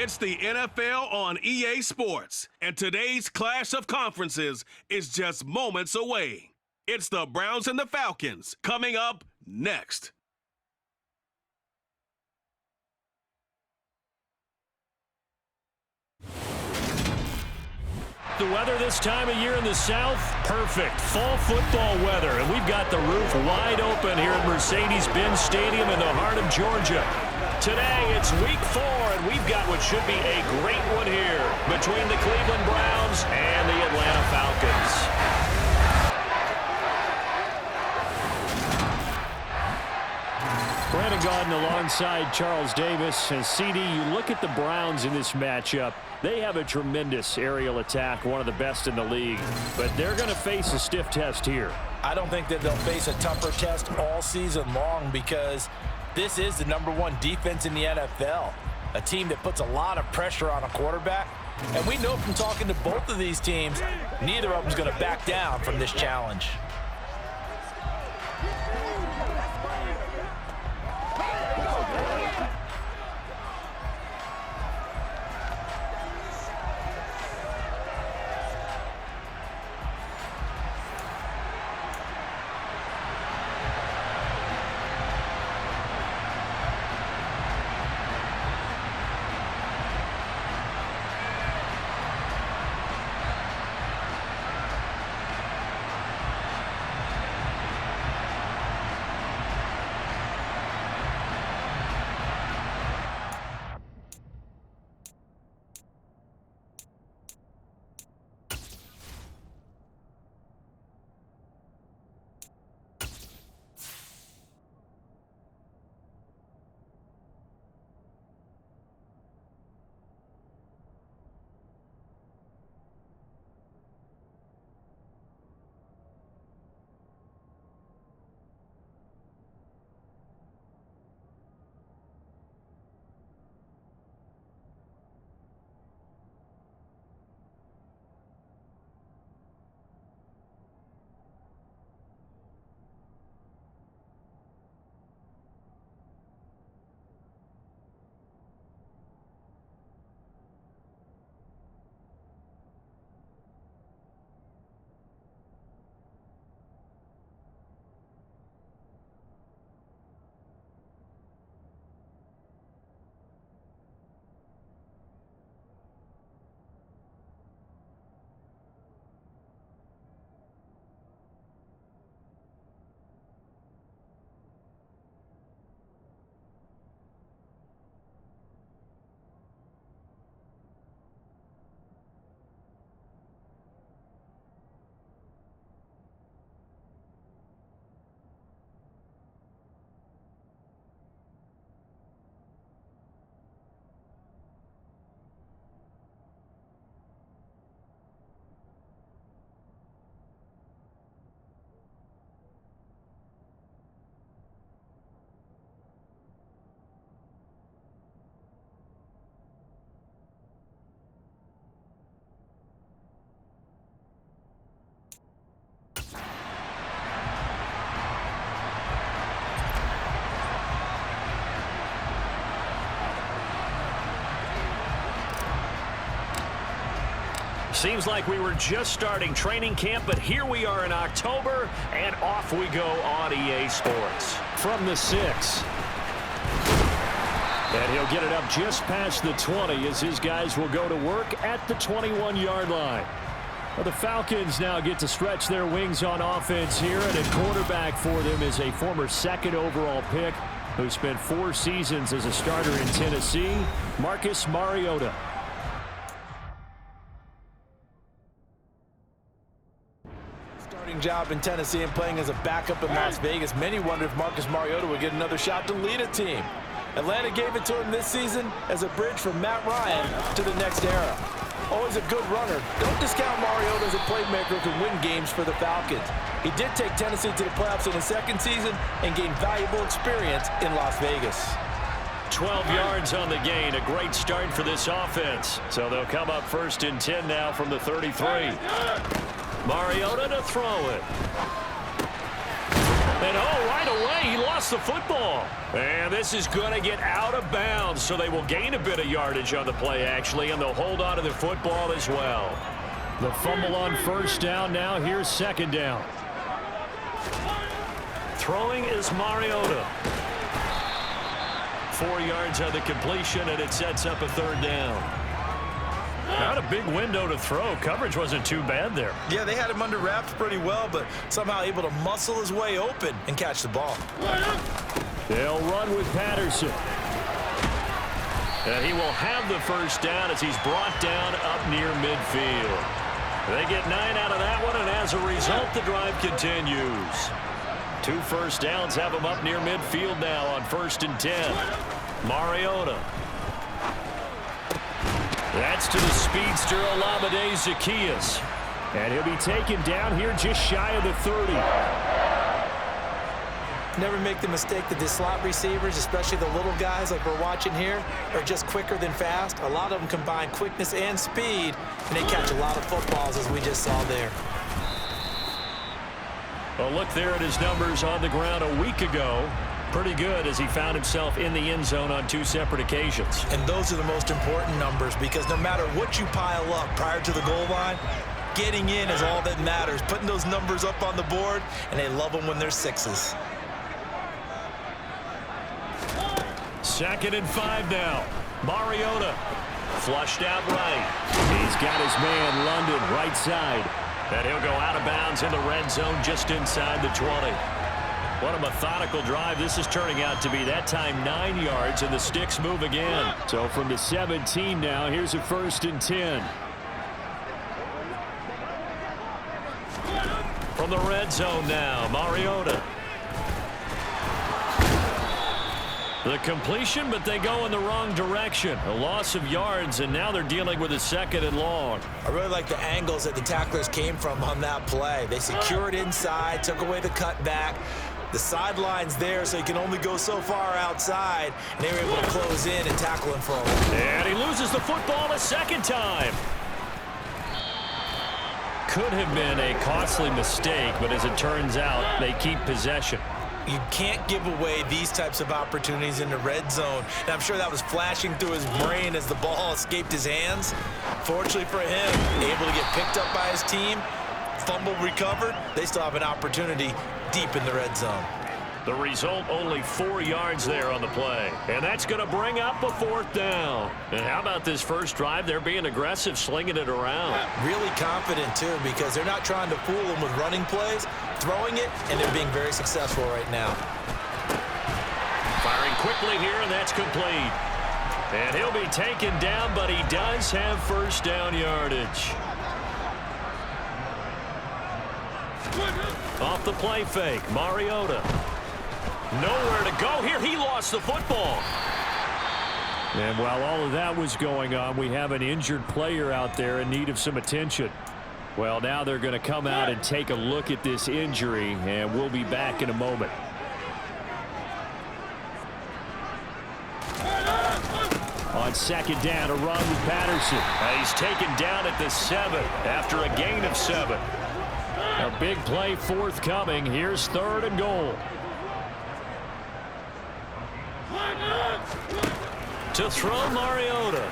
It's the NFL on EA Sports, and today's clash of conferences is just moments away. It's the Browns and the Falcons coming up next. The weather this time of year in the South, perfect. Fall football weather, and we've got the roof wide open here at Mercedes-Benz Stadium in the heart of Georgia. Today, it's week 4, and we've got what should be a great one here between the Cleveland Browns and the Atlanta Falcons. Brandon Gaudin alongside Charles Davis. And CD, you look at the Browns in this matchup. They have a tremendous aerial attack, one of the best in the league. But they're going to face a stiff test here. I don't think that they'll face a tougher test all season long because this is the #1 defense in the NFL. A team that puts a lot of pressure on a quarterback. And we know from talking to both of these teams, neither of them is going to back down from this challenge. Seems like we were just starting training camp, but here we are in October, and off we go on EA Sports. From the 6. And he'll get it up just past the 20 as his guys will go to work at the 21-yard line. Well, the Falcons now get to stretch their wings on offense here, and at quarterback for them is a former 2nd overall pick who spent 4 seasons as a starter in Tennessee, Marcus Mariota. Job in Tennessee and playing as a backup in Las Vegas. Many wondered if Marcus Mariota would get another shot to lead a team. Atlanta gave it to him this season as a bridge from Matt Ryan to the next era. Always a good runner. Don't discount Mariota as a playmaker who can win games for the Falcons. He did take Tennessee to the playoffs in his 2nd season and gained valuable experience in Las Vegas. 12 yards on the gain. A great start for this offense. So they'll come up 1st and 10 now from the 33. Mariota to throw it. And right away He lost the football. And this is going to get out of bounds, so they will gain a bit of yardage on the play, actually, and they'll hold on to the football as well. The fumble on first down now. Here's second down. Throwing is Mariota. 4 yards on the completion, and it sets up a third down. Not a big window to throw. Coverage wasn't too bad there. Yeah, they had him under wraps pretty well, but somehow able to muscle his way open and catch the ball. They'll run with Patterson. And he will have the first down as he's brought down up near midfield. They get 9 out of that one, and as a result, the drive continues. 2 first downs have him up near midfield now on 1st and 10. Mariota. That's to the speedster, Olamide Zaccheaus. And he'll be taken down here just shy of the 30. Never make the mistake that the slot receivers, especially the little guys like we're watching here, are just quicker than fast. A lot of them combine quickness and speed, and they catch a lot of footballs, as we just saw there. Well, look there at his numbers on the ground a week ago. Pretty good as he found himself in the end zone on 2 separate occasions. And those are the most important numbers, because no matter what you pile up prior to the goal line, getting in is all that matters. Putting those numbers up on the board, and they love them when they're 6s. 2nd and 5 now. Mariota flushed out right. He's got his man London right side. And he'll go out of bounds in the red zone just inside the 20. What a methodical drive this is turning out to be. That time 9 yards, and the sticks move again. So from the 17 now, here's a 1st and 10. From the red zone now, Mariota. The completion, but they go in the wrong direction. A loss of yards, and now they're dealing with a 2nd and long. I really like the angles that the tacklers came from on that play. They secured inside, took away the cutback. The sideline's there, so he can only go so far outside, and they were able to close in and tackle him for a while. And he loses the football a 2nd time. Could have been a costly mistake, but as it turns out, they keep possession. You can't give away these types of opportunities in the red zone. And I'm sure that was flashing through his brain as the ball escaped his hands. Fortunately for him, able to get picked up by his team, fumble recovered. They still have an opportunity deep in the red zone. The result, only 4 yards there on the play. And that's going to bring up a 4th down. And how about this first drive? They're being aggressive, slinging it around. Really confident, too, because they're not trying to fool them with running plays, throwing it, and they're being very successful right now. Firing quickly here, and that's complete. And he'll be taken down, but he does have first down yardage. Off the play fake, Mariota. Nowhere to go here. He lost the football. And while all of that was going on, we have an injured player out there in need of some attention. Well, now they're going to come out and take a look at this injury, and we'll be back in a moment. On 2nd down, a run with Patterson. He's taken down at the 7 after a gain of 7. A big play forthcoming. Here's 3rd and goal. To throw, Mariota.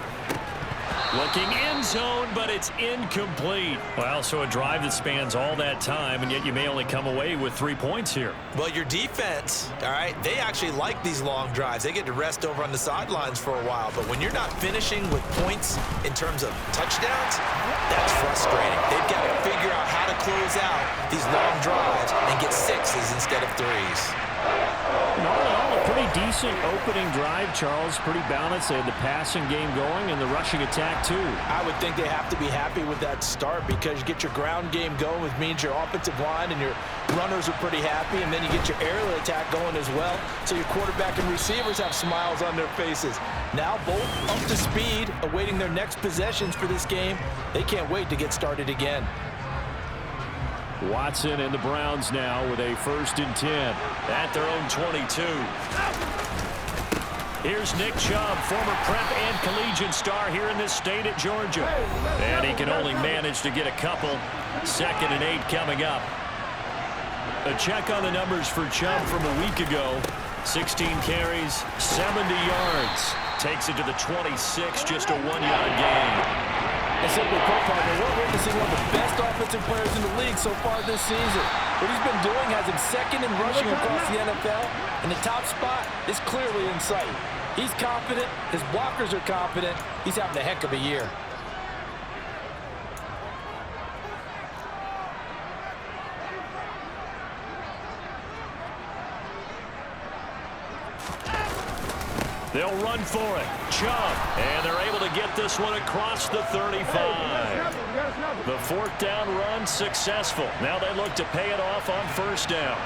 Looking end zone, but it's incomplete. Well, so a drive that spans all that time, and yet you may only come away with 3 points here. Well, your defense, all right, they actually like these long drives. They get to rest over on the sidelines for a while, but when you're not finishing with points in terms of touchdowns, that's frustrating. They've got to figure out how to close out these long drives and get 6s instead of 3s. And all in all, a pretty decent opening drive, Charles. Pretty balanced. They had the passing game going and the rushing attack, too. I would think they have to be happy with that start, because you get your ground game going, which means your offensive line and your runners are pretty happy, and then you get your aerial attack going as well. So your quarterback and receivers have smiles on their faces. Now both up to speed, awaiting their next possessions for this game. They can't wait to get started again. Watson and the Browns now with a 1st and 10 at their own 22. Here's Nick Chubb, former prep and collegiate star here in this state at Georgia. And he can only manage to get a couple. 2nd and 8 coming up. A check on the numbers for Chubb from a week ago. 16 carries, 70 yards. Takes it to the 26, just a 1-yard gain. And simply put, partner, we're witnessing one of the best offensive players in the league so far this season. What he's been doing has him second in rushing across the NFL, and the top spot is clearly in sight. He's confident. His blockers are confident. He's having a heck of a year. They'll run for it. Chubb. And they're able to get this one across the 35. The fourth down run successful. Now they look to pay it off on first down.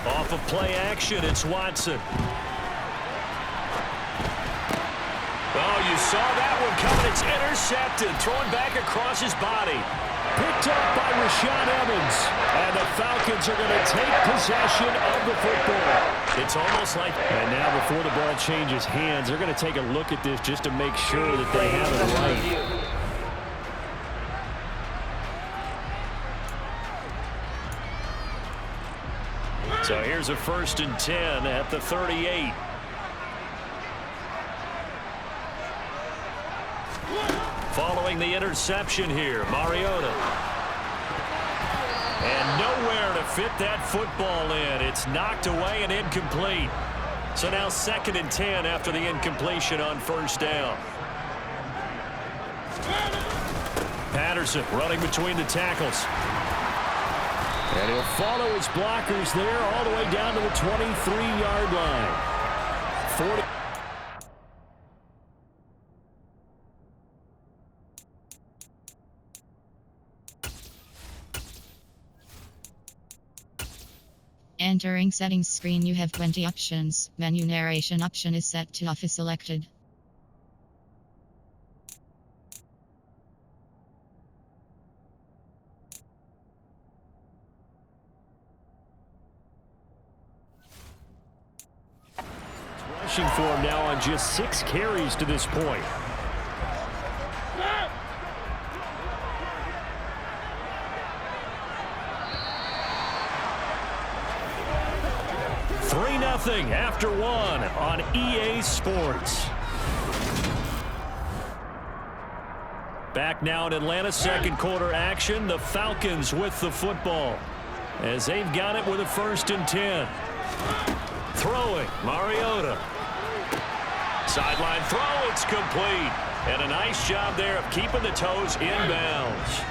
Off of play action, it's Watson. Oh, you saw that one coming. It's intercepted. Thrown back across his body. Picked up by Rashaan Evans. And the Falcons are going to take possession of the football. It's almost like... And now before the ball changes hands, they're going to take a look at this just to make sure that they have it right. So here's a 1st and 10 at the 38. Following the interception here, Mariota. And nowhere to fit that football in. It's knocked away and incomplete. So now 2nd and 10 after the incompletion on first down. Patterson running between the tackles. And he'll follow his blockers there all the way down to the 23-yard line. 40. Entering settings screen, you have 20 options. Menu narration option is set to off is selected. Rushing for him now on just 6 carries to this point. After 1 on EA Sports. Back now in Atlanta, second quarter action. The Falcons with the football as they've got it with a 1st and 10. Throwing, Mariota. Sideline throw, it's complete. And a nice job there of keeping the toes inbounds.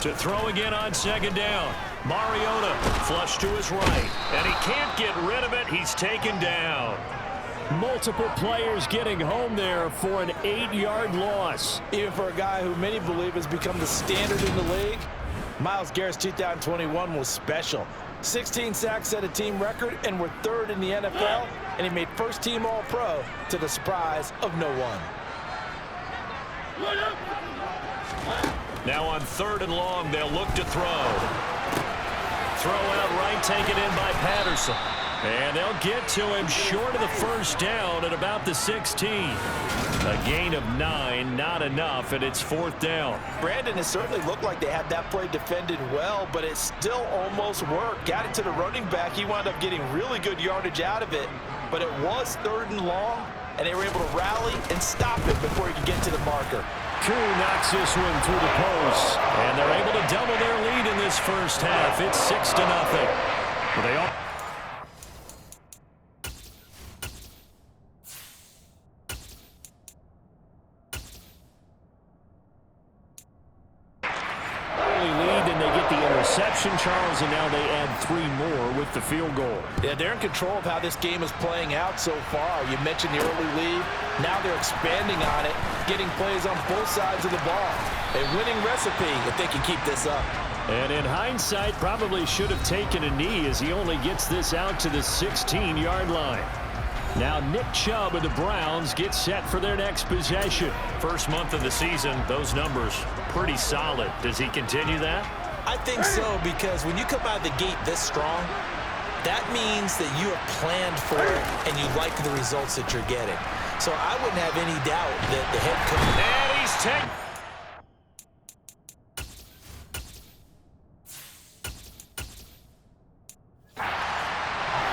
To throw again on 2nd down. Mariota flush to his right. And he can't get rid of it. He's taken down. Multiple players getting home there for an 8-yard loss. Even for a guy who many believe has become the standard in the league, Myles Garrett's 2021 was special. 16 sacks set a team record, and we're 3rd in the NFL, and he made first-team All-Pro to the surprise of no one. Now on 3rd and long, they'll look to throw. Throw out right, taken in by Patterson. And they'll get to him short of the 1st down at about the 16. A gain of 9, not enough, and it's 4th down. Brandon, it certainly looked like they had that play defended well, but it still almost worked. Got it to the running back. He wound up getting really good yardage out of it, but it was 3rd and long, and they were able to rally and stop it before he could get to the marker. Koo knocks this one through the post, and they're able to double their lead in this first half. It's 6-0. But they all interception, Charles, and now they add 3 more with the field goal. Yeah, they're in control of how this game is playing out so far. You mentioned the early lead. Now they're expanding on it, getting plays on both sides of the ball. A winning recipe if they can keep this up. And in hindsight, probably should have taken a knee as he only gets this out to the 16-yard line. Now Nick Chubb of the Browns gets set for their next possession. First month of the season, those numbers pretty solid. Does he continue that? I think so, because when you come out of the gate this strong, that means that you are planned for it and you like the results that you're getting. So I wouldn't have any doubt that the head coach... And he's taken...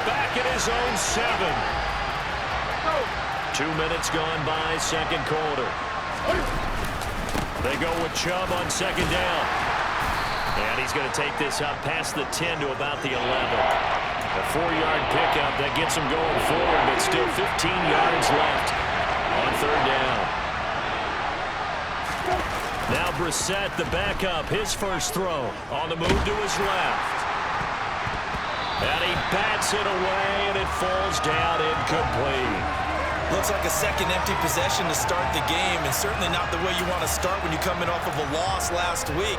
Back in his own 7. 2 minutes gone by, second quarter. They go with Chubb on second down. And he's going to take this up past the 10 to about the 11. A 4-yard pickup that gets him going forward, but still 15 yards left on third down. Now Brissett, the backup, his first throw on the move to his left. And he bats it away, and it falls down incomplete. Looks like a second empty possession to start the game, and certainly not the way you want to start when you're coming off of a loss last week.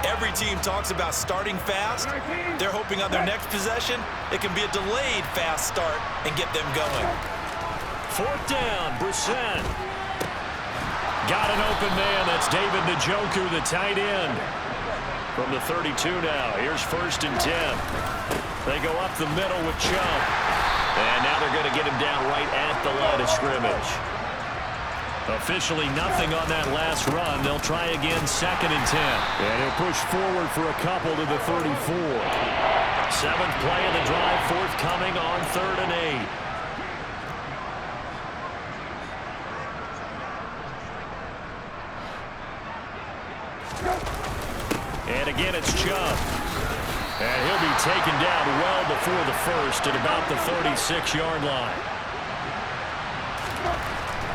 Every team talks about starting fast. They're hoping on their next possession, it can be a delayed fast start and get them going. Fourth down, Brissett. Got an open man. That's David Njoku, the tight end. From the 32 now. Here's 1st and 10. They go up the middle with Chubb. And now they're going to get him down right at the line of scrimmage. Officially nothing on that last run. They'll try again 2nd and 10. And he'll push forward for a couple to the 34. 7th play of the drive, forthcoming on 3rd and 8. And again, it's Chubb. And he'll be taken down well before the first at about the 36-yard line.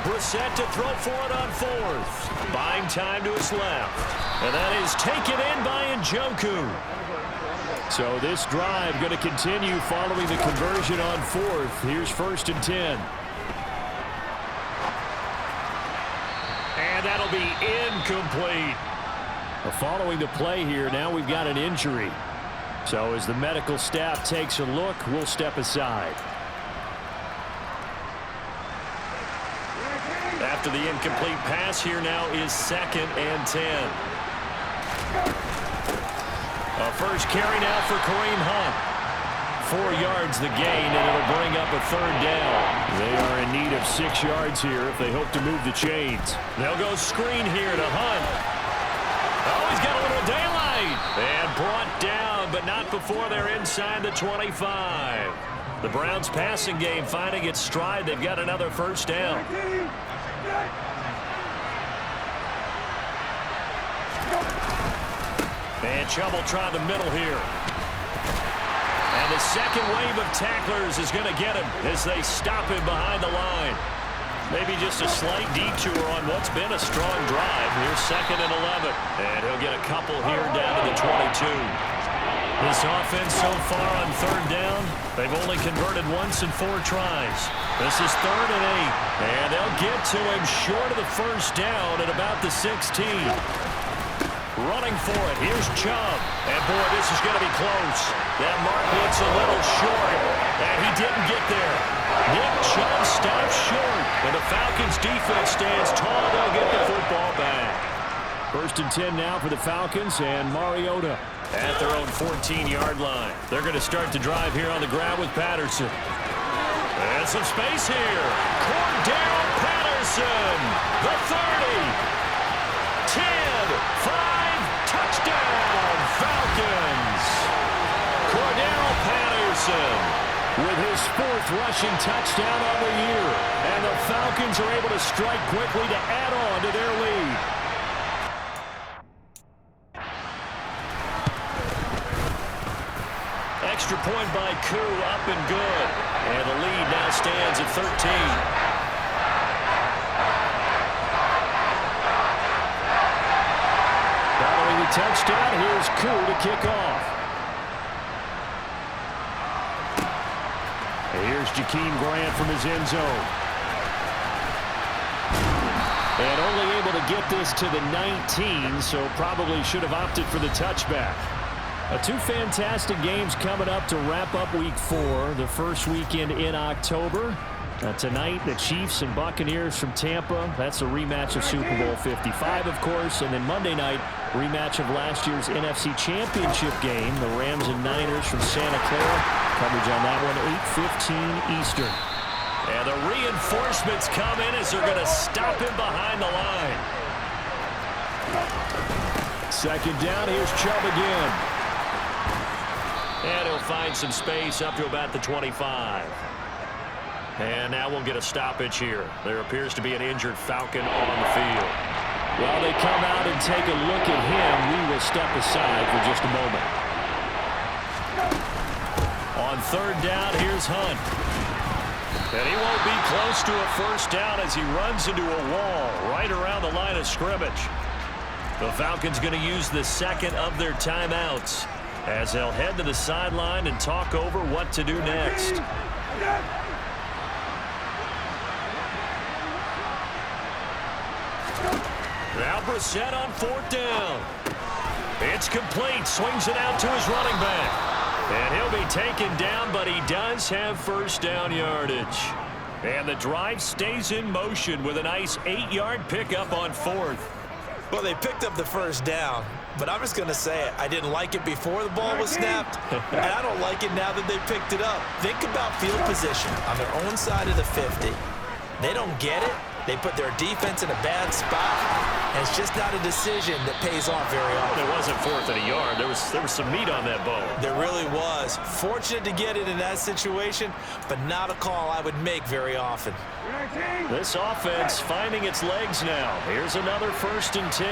Brissett to throw for it on 4th. Buying time to his left. And that is taken in by Njoku. So this drive going to continue following the conversion on 4th. Here's 1st and 10. And that'll be incomplete. Following the play here, now we've got an injury. So as the medical staff takes a look, we'll step aside. After the incomplete pass, here now is 2nd and 10. A first carry now for Kareem Hunt. 4 yards the gain, and it'll bring up a 3rd down. They are in need of 6 yards here if they hope to move the chains. They'll go screen here to Hunt. Oh, he's got a little daylight. And brought down, but not before they're inside the 25. The Browns passing game finding its stride. They've got another first down. And Chubb will try the middle here. And the second wave of tacklers is going to get him as they stop him behind the line. Maybe just a slight detour on what's been a strong drive. Here's 2nd and 11. And he'll get a couple here down to the 22. This offense so far on 3rd down, they've only converted once in 4 tries. This is 3rd and 8. And they'll get to him short of the first down at about the 16. Running for it. Here's Chubb. And, boy, this is going to be close. That mark looks a little short. And he didn't get there. Nick Chubb stops short. And the Falcons' defense stands tall. They'll get the football back. 1st and 10 now for the Falcons. And Mariota at their own 14-yard line. They're going to start the drive here on the ground with Patterson. And some space here. Cordell Patterson. The 30. 10, 5, touchdown, Falcons. Cordell Patterson with his 4th rushing touchdown on the year. And the Falcons are able to strike quickly to add on to their lead. Extra point by Koo, up and good. And the lead now stands at 13. Touchdown. Here's Koo to kick off. And here's Jakeem Grant from his end zone. And only able to get this to the 19, so probably should have opted for the touchback. 2 fantastic games coming up to wrap up Week 4, the first weekend in October. Tonight, the Chiefs and Buccaneers from Tampa. That's a rematch of Super Bowl 55, of course. And then Monday night, Rematch of last year's NFC Championship game. The Rams and Niners from Santa Clara. Coverage on that one, 8:15 Eastern. And the reinforcements come in as they're going to stop him behind the line. Second down, here's Chubb again. And he'll find some space up to about the 25. And now we'll get a stoppage here. There appears to be an injured Falcon on the field. While they come out and take a look at him, we will step aside for just a moment. On third down, here's Hunt. And he won't be close to a first down as he runs into a wall right around the line of scrimmage. The Falcons going to use the second of their timeouts as they'll head to the sideline and talk over what to do next. Now Brissett on fourth down. It's complete. Swings it out to his running back. And he'll be taken down, but he does have first down yardage. And the drive stays in motion with a nice 8-yard pickup on fourth. Well, they picked up the first down, but I'm just going to say it. I didn't like it before the ball was snapped, and I don't like it now that they picked it up. Think about field position on their own side of the 50. They don't get it. They put their defense in a bad spot, and it's just not a decision that pays off very often. It wasn't fourth and a yard. There was some meat on that ball. There really was. Fortunate to get it in that situation, but not a call I would make very often. This offense finding its legs now. Here's another 1st and 10.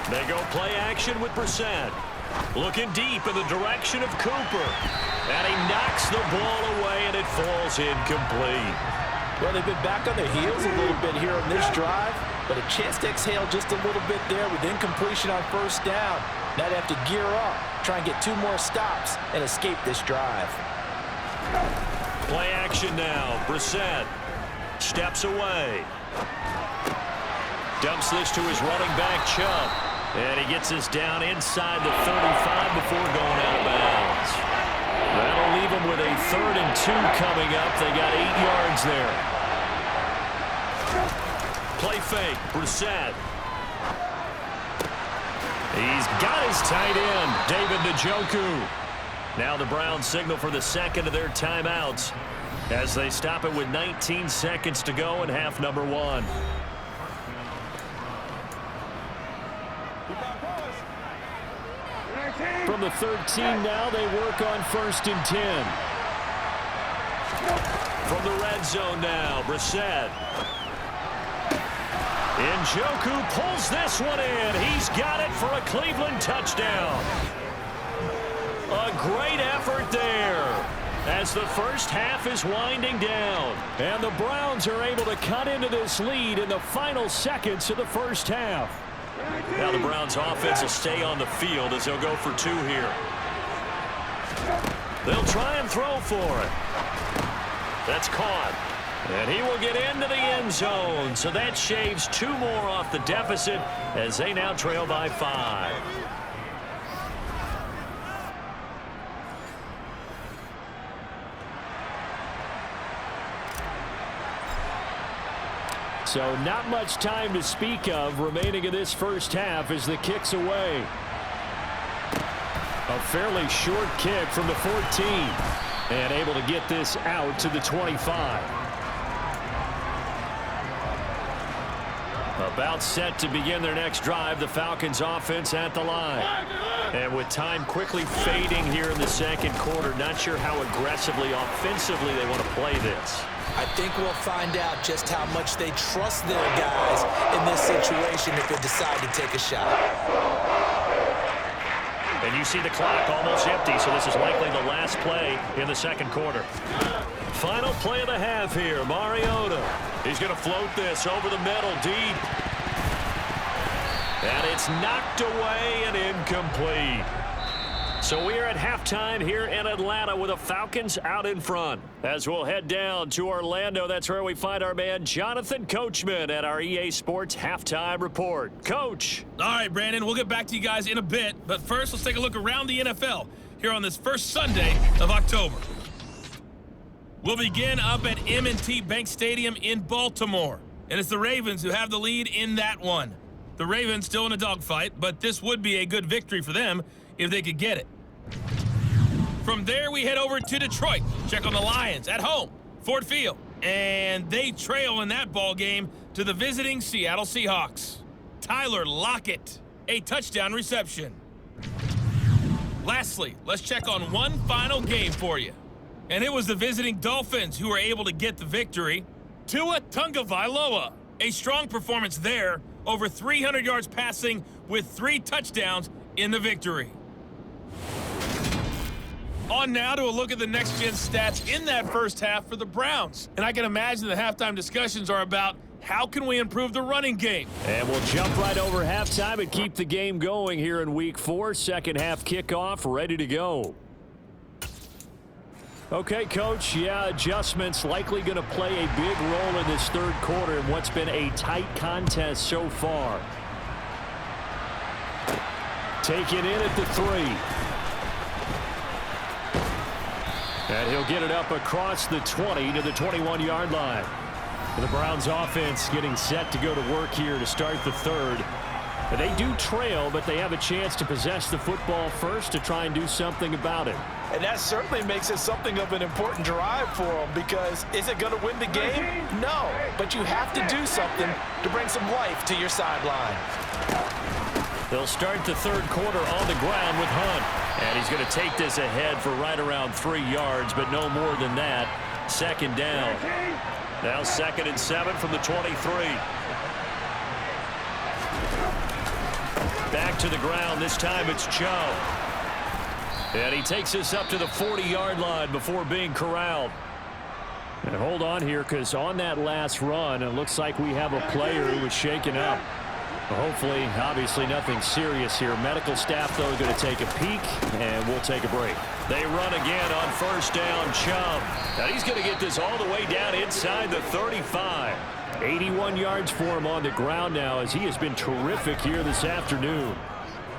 They go play action with Brissett. Looking deep in the direction of Cooper. And he knocks the ball away, and it falls incomplete. Well, they've been back on their heels a little bit here on this drive, but a chance to exhale just a little bit there with incompletion on first down. Now they have to gear up, try and get 2 more stops, and escape this drive. Play action now. Brissett steps away. Dumps this to his running back, Chubb. And he gets this down inside the 35 before going out of bounds. That'll leave them with a 3rd and 2 coming up. They got 8 yards there. Play fake. Brissett. He's got his tight end, David Njoku. Now the Browns signal for the second of their timeouts as they stop it with 19 seconds to go in half number 1. From the 13 now, they work on 1st and 10. From the red zone now, Brissett. Njoku pulls this one in. He's got it for a Cleveland touchdown. A great effort there as the first half is winding down. And the Browns are able to cut into this lead in the final seconds of the first half. Now the Browns offense will stay on the field as they'll go for 2 here. They'll try and throw for it. That's caught. And he will get into the end zone. So that shaves 2 more off the deficit as they now trail by 5. So not much time to speak of remaining in this first half as the kick's away. A fairly short kick from the 14. And able to get this out to the 25. About set to begin their next drive, the Falcons offense at the line. And with time quickly fading here in the second quarter, not sure how aggressively, offensively they want to play this. I think we'll find out just how much they trust their guys in this situation if they decide to take a shot. And you see the clock almost empty, so this is likely the last play in the second quarter. Final play of the half here, Mariota. He's going to float this over the middle, deep. And it's knocked away and incomplete. So we are at halftime here in Atlanta with the Falcons out in front. As we'll head down to Orlando, that's where we find our man Jonathan Coachman at our EA Sports Halftime Report. Coach. All right, Brandon, we'll get back to you guys in a bit. But first, let's take a look around the NFL here on this first Sunday of October. We'll begin up at M&T Bank Stadium in Baltimore. And it's the Ravens who have the lead in that one. The Ravens still in a dogfight, but this would be a good victory for them if they could get it. From there, we head over to Detroit. Check on the Lions at home, Ford Field. And they trail in that ball game to the visiting Seattle Seahawks. Tyler Lockett, a touchdown reception. Lastly, let's check on one final game for you. And it was the visiting Dolphins who were able to get the victory. Tua Tagovailoa, a strong performance there, over 300 yards passing with 3 touchdowns in the victory. On now to a look at the next-gen stats in that first half for the Browns. And I can imagine the halftime discussions are about how can we improve the running game. And we'll jump right over halftime and keep the game going here in Week 4. Second half kickoff, ready to go. Okay, Coach, adjustments likely going to play a big role in this third quarter in what's been a tight contest so far. Taken in at the 3. And he'll get it up across the 20 to the 21-yard line. The Browns offense getting set to go to work here to start the third. They do trail, but they have a chance to possess the football first to try and do something about it. And that certainly makes it something of an important drive for them, because is it going to win the game? No, but you have to do something to bring some life to your sideline. They'll start the third quarter on the ground with Hunt. And he's going to take this ahead for right around 3 yards, but no more than that. Second down. Now 2nd and 7 from the 23. Back to the ground. This time it's Chubb. And he takes us up to the 40-yard line before being corralled. And hold on here, because on that last run, it looks like we have a player who was shaken up. Hopefully, obviously nothing serious here. Medical staff, though, going to take a peek, and we'll take a break. They run again on first down, Chubb. Now he's going to get this all the way down inside the 35. 81 yards for him on the ground now, as he has been terrific here this afternoon.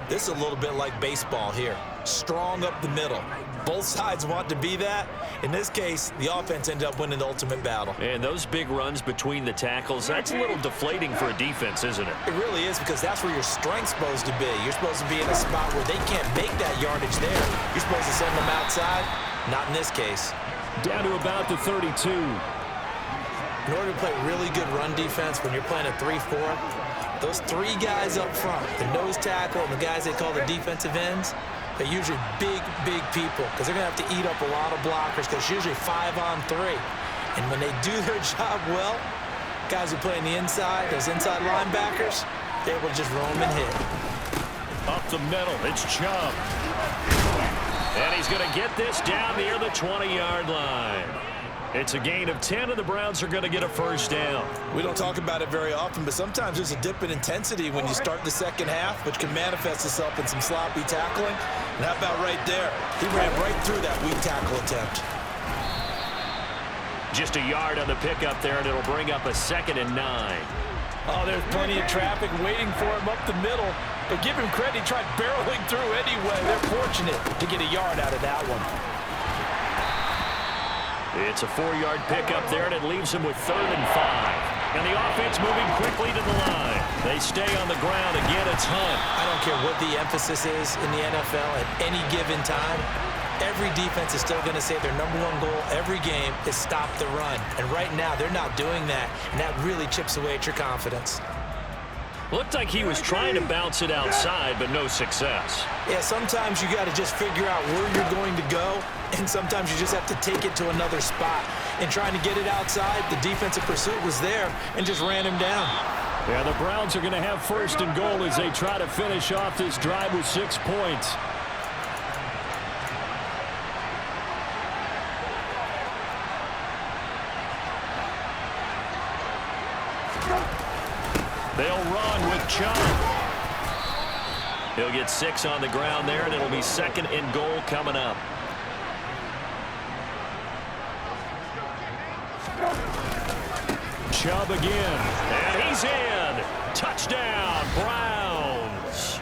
This is a little bit like baseball here. Strong up the middle. Both sides want to be that. In this case, the offense ended up winning the ultimate battle. And those big runs between the tackles, that's a little deflating for a defense, isn't it? It really is, because that's where your strength's supposed to be. You're supposed to be in a spot where they can't make that yardage there. You're supposed to send them outside. Not in this case. Down to about the 32. In order to play really good run defense when you're playing a 3-4, those 3 guys up front, the nose tackle and the guys they call the defensive ends, they're usually big people, because they're going to have to eat up a lot of blockers, because it's usually 5-on-3. And when they do their job well, guys who play on the inside, those inside linebackers, they're able to just roam and hit. Up the middle, it's Chubb. And he's going to get this down near the 20-yard line. It's a gain of 10, and the Browns are going to get a first down. We don't talk about it very often, but sometimes there's a dip in intensity when you start the second half, which can manifest itself in some sloppy tackling. And how about right there? He ran right through that weak tackle attempt. Just a yard on the pickup there, and it'll bring up a 2nd and 9. Oh, there's plenty of traffic waiting for him up the middle. But give him credit, he tried barreling through anyway. They're fortunate to get a yard out of that one. It's a 4-yard pickup there, and it leaves him with 3rd and 5. And the offense moving quickly to the line. They stay on the ground. Again, it's Hunt. I don't care what the emphasis is in the NFL at any given time. Every defense is still going to say their #1 goal every game is stop the run. And right now, they're not doing that, and that really chips away at your confidence. Looked like he was trying to bounce it outside, but no success. Yeah, sometimes you got to just figure out where you're going to go, and sometimes you just have to take it to another spot. And trying to get it outside, the defensive pursuit was there and just ran him down. Yeah, the Browns are going to have 1st and goal as they try to finish off this drive with 6 points. They'll run with Chubb. He'll get 6 on the ground there, and it'll be 2nd and goal coming up. Chubb again, and he's in. Touchdown, Browns.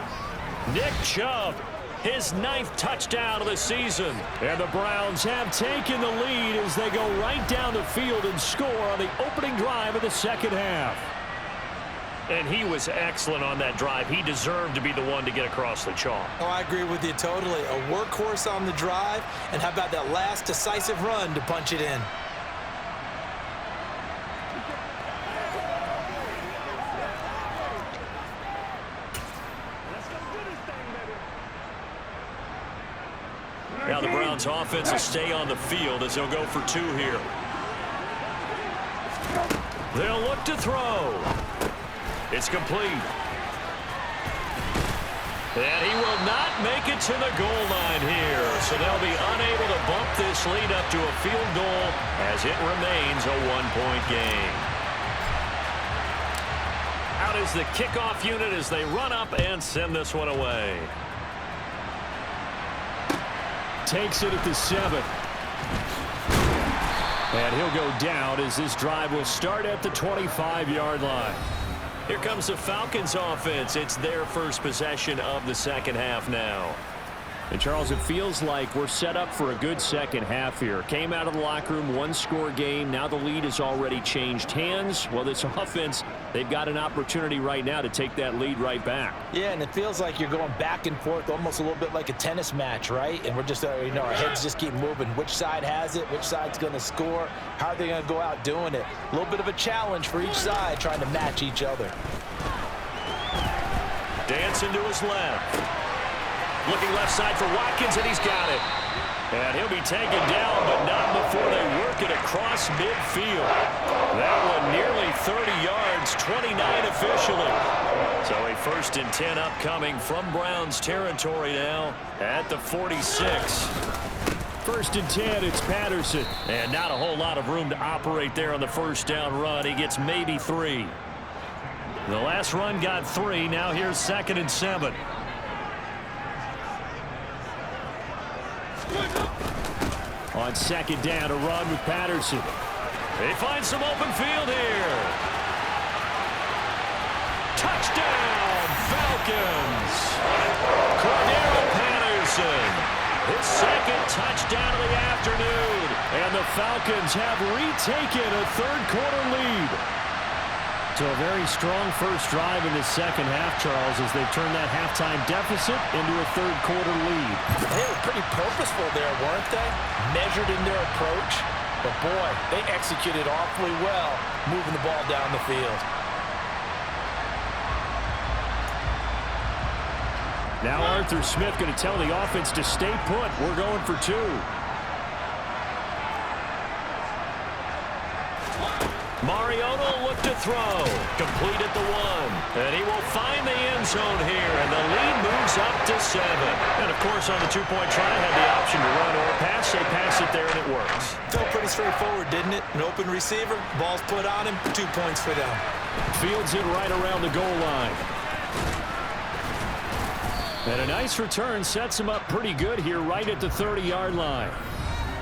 Nick Chubb, his 9th touchdown of the season. And the Browns have taken the lead as they go right down the field and score on the opening drive of the second half. And he was excellent on that drive. He deserved to be the one to get across the chalk. Oh, I agree with you totally. A workhorse on the drive, and how about that last decisive run to punch it in? Now the Browns offense will stay on the field as they'll go for 2 here. They'll look to throw. It's complete. And he will not make it to the goal line here. So they'll be unable to bump this lead up to a field goal as it remains a 1-point game. Out is the kickoff unit as they run up and send this one away. Takes it at the 7. And he'll go down as this drive will start at the 25-yard line. Here comes the Falcons offense. It's their first possession of the second half now. And, Charles, it feels like we're set up for a good second half here. Came out of the locker room, 1-score game. Now the lead has already changed hands. Well, this offense, they've got an opportunity right now to take that lead right back. Yeah, and it feels like you're going back and forth almost a little bit like a tennis match, right? And we're just, our heads just keep moving. Which side has it? Which side's going to score? How are they going to go out doing it? A little bit of a challenge for each side trying to match each other. Dancing to his left. Looking left side for Watkins, and he's got it. And he'll be taken down, but not before they work it across midfield. That one nearly 30 yards, 29 officially. So a 1st and 10 upcoming from Browns territory now at the 46. 1st and 10, it's Patterson. And not a whole lot of room to operate there on the first down run. He gets maybe 3. The last run got 3. Now here's 2nd and 7. On 2nd down, a run with Patterson. They find some open field here. Touchdown, Falcons. Cordero Patterson. His 2nd touchdown of the afternoon. And the Falcons have retaken a 3rd-quarter lead. So a very strong first drive in the second half, Charles, as they've turned that halftime deficit into a 3rd-quarter lead. They were pretty purposeful there, weren't they? Measured in their approach. But, boy, they executed awfully well moving the ball down the field. Now Arthur Smith going to tell the offense to stay put. We're going for 2. Mariota will look to throw. Complete at the 1. And he will find the end zone here. And the lead moves up to 7. And, of course, on the 2-point try, had the option to run or pass. They pass it there, and it works. Felt pretty straightforward, didn't it? An open receiver, ball's put on him, 2 points for them. Fields it right around the goal line. And a nice return sets him up pretty good here right at the 30-yard line.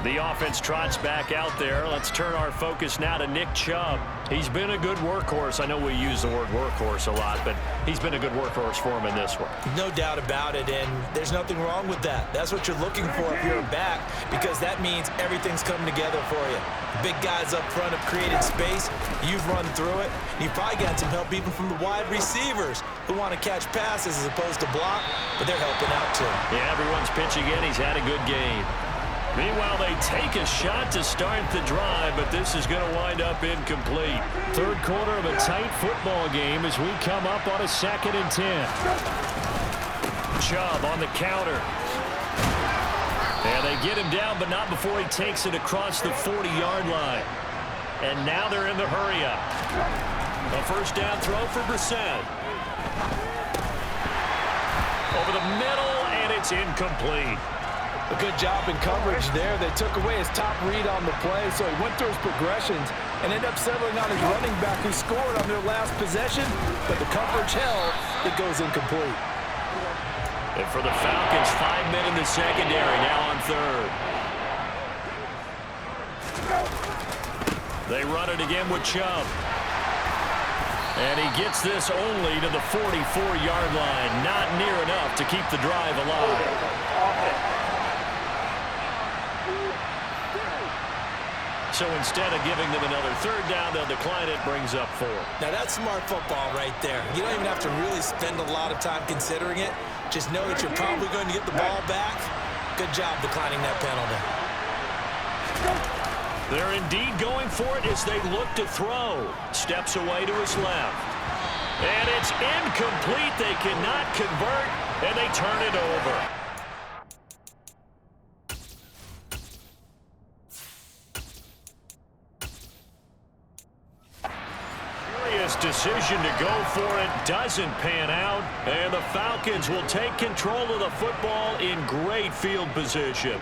The offense trots back out there. Let's turn our focus now to Nick Chubb. He's been a good workhorse. I know we use the word workhorse a lot, but he's been a good workhorse for him in this one. No doubt about it, and there's nothing wrong with that. That's what you're looking for if you're a back, because that means everything's coming together for you. Big guys up front have created space. You've run through it. You've probably got some help even from the wide receivers who want to catch passes as opposed to block, but they're helping out too. Yeah, everyone's pitching in. He's had a good game. Meanwhile, they take a shot to start the drive, but this is going to wind up incomplete. 3rd quarter of a tight football game as we come up on a 2nd and 10. Chubb on the counter. And they get him down, but not before he takes it across the 40-yard line. And now they're in the hurry-up. A 1st down throw for Brissett. Over the middle, and it's incomplete. A good job in coverage there. They took away his top read on the play, so he went through his progressions and ended up settling on his running back who scored on their last possession, but the coverage held. It goes incomplete. And for the Falcons, 5 men in the secondary, now on 3rd. They run it again with Chubb. And he gets this only to the 44-yard line. Not near enough to keep the drive alive. So instead of giving them another third down, they'll decline it, brings up 4. Now that's smart football right there. You don't even have to really spend a lot of time considering it. Just know that you're probably going to get the ball back. Good job declining that penalty. They're indeed going for it as they look to throw. Steps away to his left. And it's incomplete. They cannot convert, and they turn it over. Curious decision to go for it. Doesn't pan out. And the Falcons will take control of the football in great field position.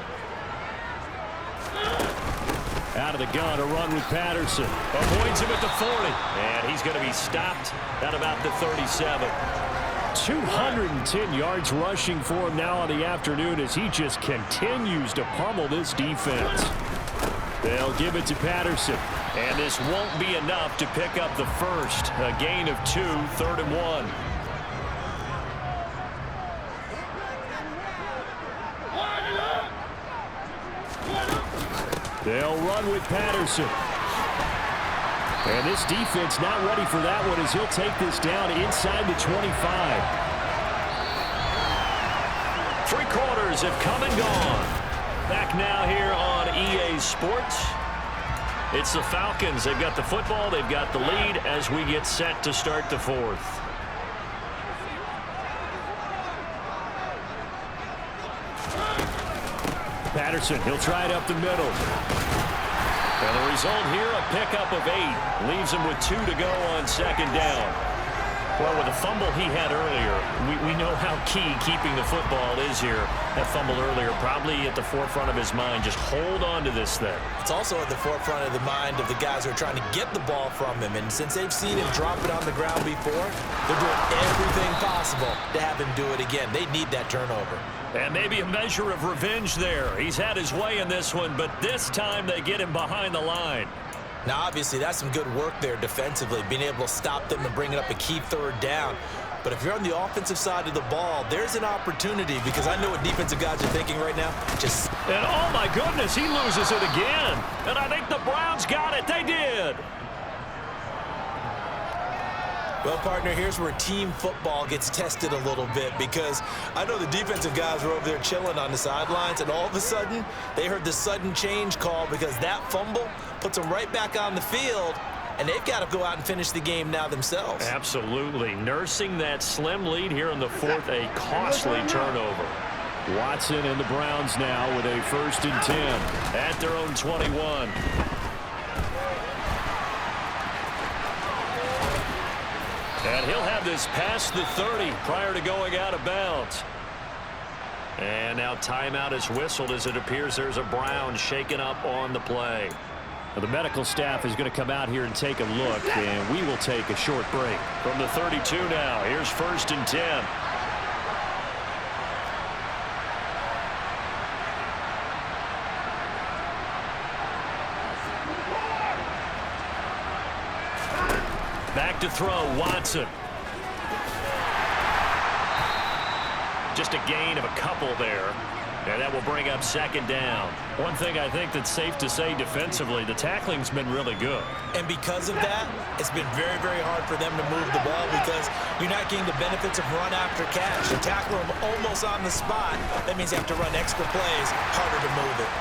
Out of the gun, a run with Patterson. Avoids him at the 40. And he's going to be stopped at about the 37. 210 yards rushing for him now on the afternoon as he just continues to pummel this defense. They'll give it to Patterson. And this won't be enough to pick up the first. A gain of 2, 3rd and 1. They'll run with Patterson. And this defense not ready for that one as he'll take this down inside the 25. 3 quarters have come and gone. Back now here on EA Sports. It's the Falcons. They've got the football. They've got the lead as we get set to start the 4th. Patterson, he'll try it up the middle. And the result here, a pickup of 8. Leaves him with 2 to go on 2nd down. Well, with the fumble he had earlier, we know how key keeping the football is here. That fumble earlier probably at the forefront of his mind. Just hold on to this thing. It's also at the forefront of the mind of the guys who are trying to get the ball from him. And since they've seen him drop it on the ground before, they're doing everything possible to have him do it again. They need that turnover. And maybe a measure of revenge there. He's had his way in this one, but this time they get him behind the line. Now, obviously, that's some good work there defensively, being able to stop them and bringing up a key 3rd down. But if you're on the offensive side of the ball, there's an opportunity because I know what defensive guys are thinking right now. And oh, my goodness, he loses it again. And I think the Browns got it. They did. Well, partner, here's where team football gets tested a little bit because I know the defensive guys were over there chilling on the sidelines, and all of a sudden, they heard the sudden change call because that fumble puts them right back on the field, and they've got to go out and finish the game now themselves. Absolutely. Nursing that slim lead here in the 4th, a costly turnover. Watson and the Browns now with a 1st and 10 at their own 21. And he'll have this past the 30 prior to going out of bounds. And now timeout is whistled as it appears there's a Brown shaken up on the play. Well, the medical staff is going to come out here and take a look, and we will take a short break. From the 32 now, here's 1st and 10. Back to throw, Watson. Just a gain of a couple there. And that will bring up 2nd down. One thing I think that's safe to say defensively, the tackling's been really good. And because of that, it's been very, very hard for them to move the ball because you're not getting the benefits of run after catch. You tackle them almost on the spot. That means you have to run extra plays, harder to move it.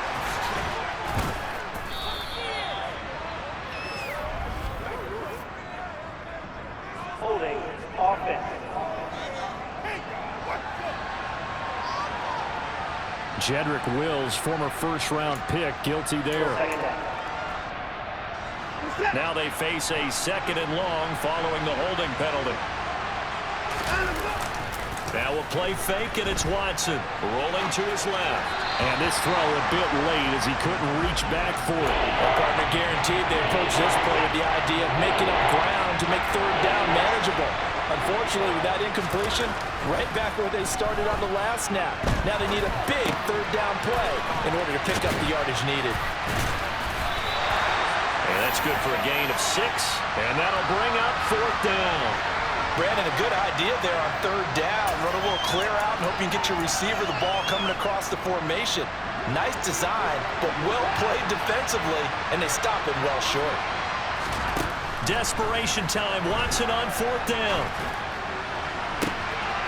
Holding offense. Jedrick Wills, former 1st-round pick, guilty there. Now they face a 2nd and long following the holding penalty. Now a play fake, and it's Watson rolling to his left. And this throw a bit late as he couldn't reach back for it. Well, partner, guaranteed they approach this play with the idea of making up ground to make 3rd down manageable. Unfortunately, with that incompletion, right back where they started on the last snap. Now they need a big 3rd down play in order to pick up the yardage needed. And that's good for a gain of 6, and that'll bring up 4th down. Brandon, a good idea there on third down. Run a little clear out and hope you can get your receiver the ball coming across the formation. Nice design, but well played defensively, and they stop it well short. Desperation time. Watson on fourth down.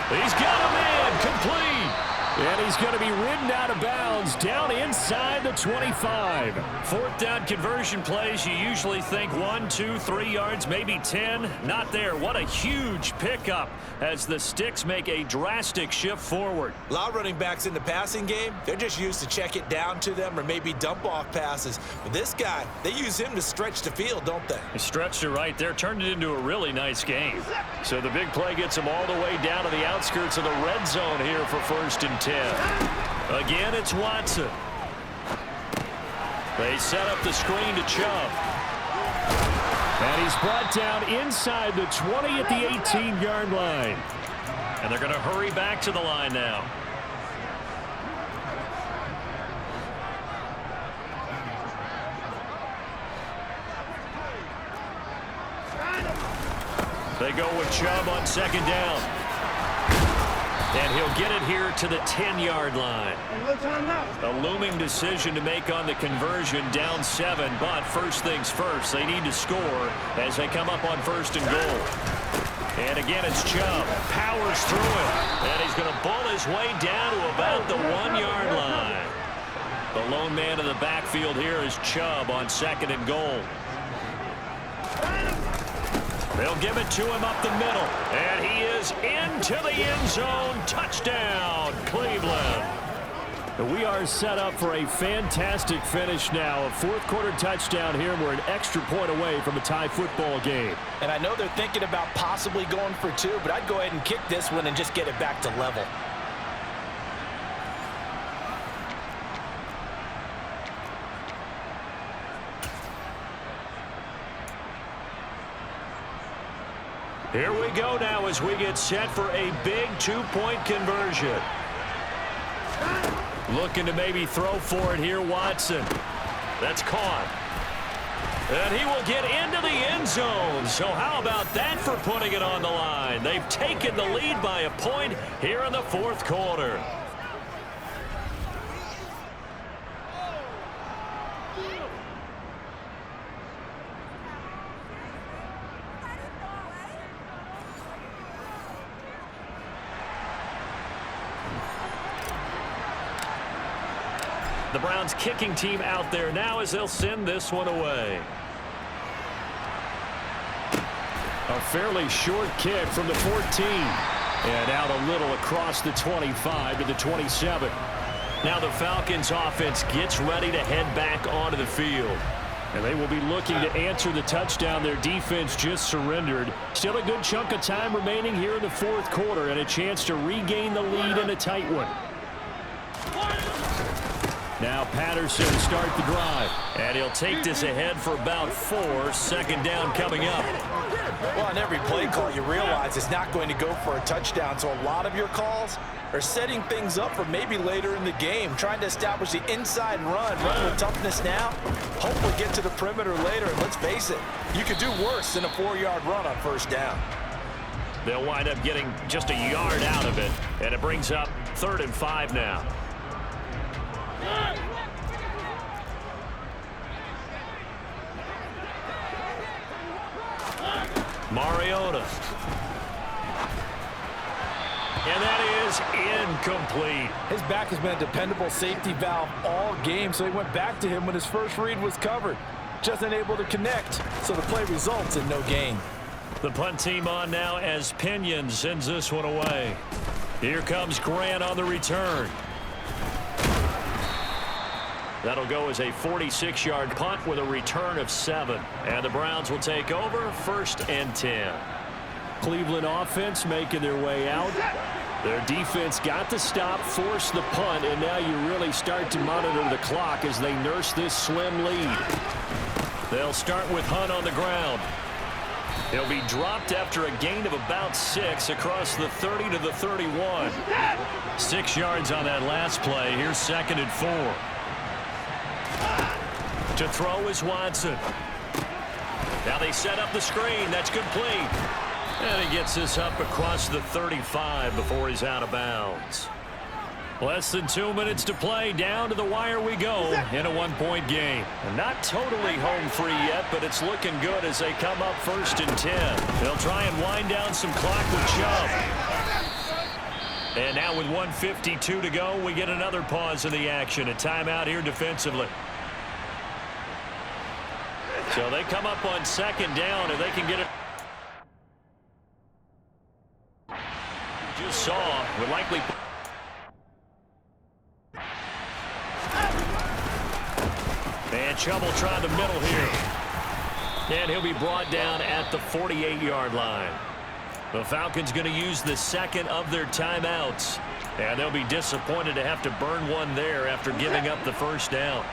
He's got a man complete. And he's going to be ridden out of bounds down inside the 25. Fourth down conversion plays, you usually think 1, 2, 3 yards, maybe 10. Not there. What a huge pickup as the Sticks make a drastic shift forward. A lot of running backs in the passing game, they're just used to check it down to them or maybe dump off passes. But this guy, they use him to stretch the field, don't they? He stretched it right there, turned it into a really nice game. So the big play gets him all the way down to the outskirts of the red zone here for 1st and 10. Again, it's Watson. They set up the screen to Chubb. And he's brought down inside the 20 at the 18-yard line. And they're going to hurry back to the line now. They go with Chubb on 2nd down. And he'll get it here to the 10-yard line. A looming decision to make on the conversion, down 7. But first things first, they need to score as they come up on 1st and goal. And again, it's Chubb. Powers through it. And he's going to bull his way down to about the 1-yard line. The lone man in the backfield here is Chubb on 2nd and goal. They'll give it to him up the middle. And he is into the end zone. Touchdown, Cleveland. We are set up for a fantastic finish now. A 4th quarter touchdown here. We're an extra point away from a tie football game. And I know they're thinking about possibly going for 2, but I'd go ahead and kick this one and just get it back to level. Here we go now as we get set for a big 2-point conversion. Looking to maybe throw for it here, Watson. That's caught. And he will get into the end zone. So how about that for putting it on the line? They've taken the lead by a point here in the 4th quarter. The Browns kicking team out there now as they'll send this one away. A fairly short kick from the 14. And out a little across the 25 to the 27. Now the Falcons offense gets ready to head back onto the field. And they will be looking to answer the touchdown their defense just surrendered. Still a good chunk of time remaining here in the 4th quarter and a chance to regain the lead in a tight one. Now Patterson start the drive. And he'll take this ahead for about 4. 2nd down coming up. Well, on every play call, you realize it's not going to go for a touchdown. So a lot of your calls are setting things up for maybe later in the game, trying to establish the inside run with toughness now, hopefully get to the perimeter later. And let's face it, you could do worse than a 4-yard run on 1st down. They'll wind up getting just a yard out of it. And it brings up 3rd and 5 now. Mariota. And that is incomplete. His back has been a dependable safety valve all game, so he went back to him when his first read was covered. Just unable to connect, so the play results in no gain. The punt team on now as Pinion sends this one away. Here comes Grant on the return. That'll go as a 46-yard punt with a return of 7. And the Browns will take over 1st and 10. Cleveland offense making their way out. Their defense got the stop, forced the punt, and now you really start to monitor the clock as they nurse this slim lead. They'll start with Hunt on the ground. He'll be dropped after a gain of about 6 across the 30 to the 31. 6 yards on that last play. Here's 2nd and 4. To throw is Watson. Now they set up the screen. That's complete. And he gets this up across the 35 before he's out of bounds. Less than 2 minutes to play. Down to the wire we go in a one-point game. Not totally home free yet, but it's looking good as they come up 1st and 10. They'll try and wind down some clock with Chubb. And now with 1:52 to go, we get another pause in the action. A timeout here defensively. So they come up on 2nd down, and they can get it. Just saw, would likely. And Chubb will try the middle here. And he'll be brought down at the 48-yard line. The Falcons going to use the 2nd of their timeouts. And they'll be disappointed to have to burn one there after giving up the 1st down.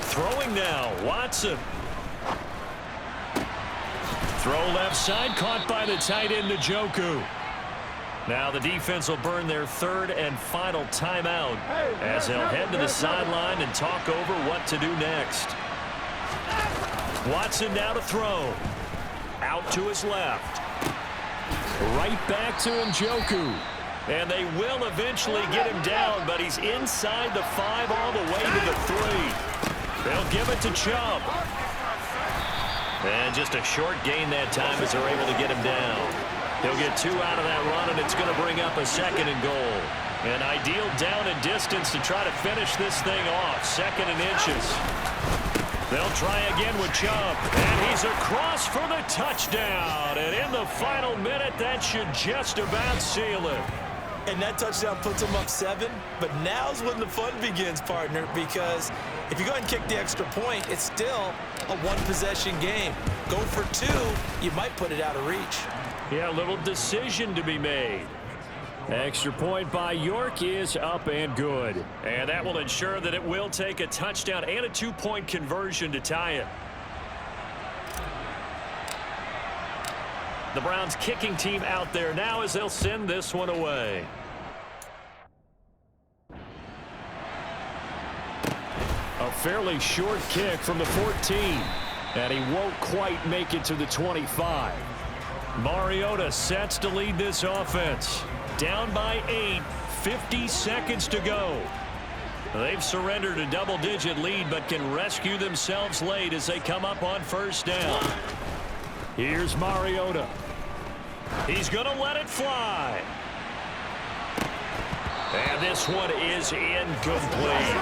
Throwing now, Watson. Throw left side, caught by the tight end, Njoku. Now the defense will burn their 3rd and final timeout as they'll head to the sideline and talk over what to do next. Watson now to throw. Out to his left. Right back to Njoku. And they will eventually get him down, but he's inside the 5 all the way to the 3. They'll give it to Chubb. And just a short gain that time as they're able to get him down. He'll get 2 out of that run, and it's going to bring up a 2nd and goal. An ideal down and distance to try to finish this thing off. 2nd and inches. They'll try again with Chubb. And he's across for the touchdown. And in the final minute, that should just about seal it. And that touchdown puts them up 7. But now's when the fun begins, partner, because if you go ahead and kick the extra point, it's still a one-possession game. Go for 2, you might put it out of reach. Yeah, a little decision to be made. Extra point by York is up and good. And that will ensure that it will take a touchdown and a 2-point conversion to tie it. The Browns kicking team out there now as they'll send this one away. A fairly short kick from the 14. And he won't quite make it to the 25. Mariota sets to lead this offense. Down by 8, 50 seconds to go. They've surrendered a double-digit lead but can rescue themselves late as they come up on 1st down. Here's Mariota. He's going to let it fly. And this one is incomplete.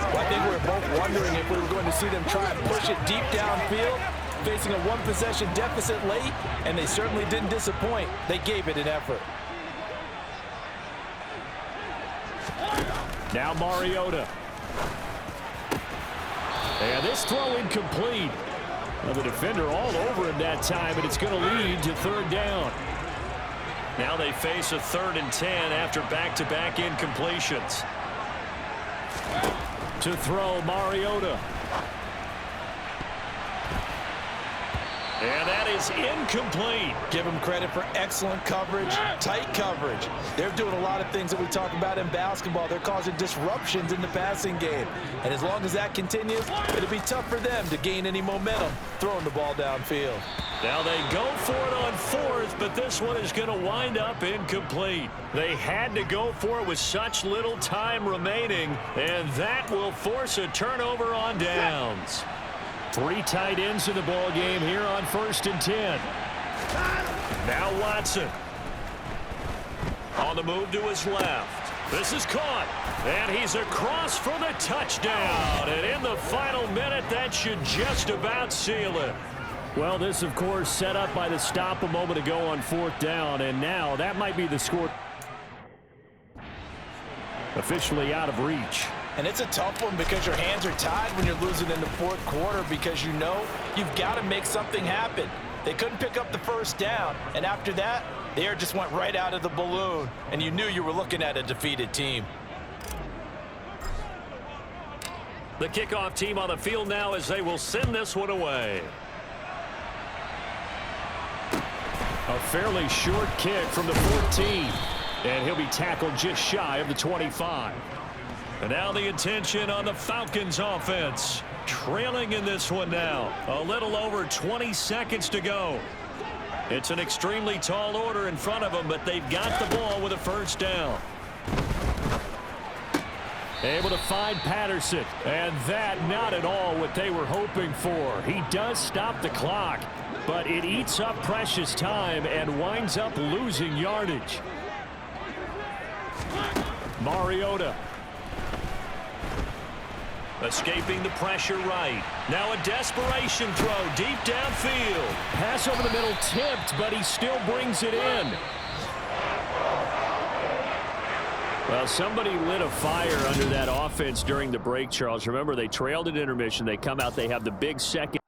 Well, I think we were both wondering if we were going to see them try and push it deep downfield, facing a one-possession deficit late, and they certainly didn't disappoint. They gave it an effort. Now Mariota. And this throw incomplete. Well, the defender all over him that time, and it's going to lead to 3rd down. Now they face a 3rd and 10 after back-to-back incompletions. To throw, Mariota. And that is incomplete. Give them credit for excellent coverage, tight coverage. They're doing a lot of things that we talk about in basketball. They're causing disruptions in the passing game. And as long as that continues, it'll be tough for them to gain any momentum throwing the ball downfield. Now they go for it on 4th, but this one is going to wind up incomplete. They had to go for it with such little time remaining, and that will force a turnover on downs. 3 tight ends in the ball game here on 1st and 10. Now Watson. On the move to his left. This is caught. And he's across for the touchdown. And in the final minute, that should just about seal it. Well, this, of course, set up by the stop a moment ago on 4th down. And now that might be the score. Officially out of reach. And it's a tough one because your hands are tied when you're losing in the 4th quarter because you know you've got to make something happen. They couldn't pick up the 1st down, and after that, the air just went right out of the balloon, and you knew you were looking at a defeated team. The kickoff team on the field now as they will send this one away. A fairly short kick from the 14, and he'll be tackled just shy of the 25. And now the attention on the Falcons offense Trailing in this one now. A little over 20 seconds to go. It's an extremely tall order in front of them, but they've got the ball with a first down. Able to find Patterson, and that not at all what they were hoping for. He does stop the clock, but it eats up precious time and winds up losing yardage. Mariota. Escaping the pressure right. Now a desperation throw deep downfield. Pass over the middle tipped, but he still brings it in. Well, somebody lit a fire under that offense during the break, Charles. Remember, they trailed at intermission. They come out, they have the big second.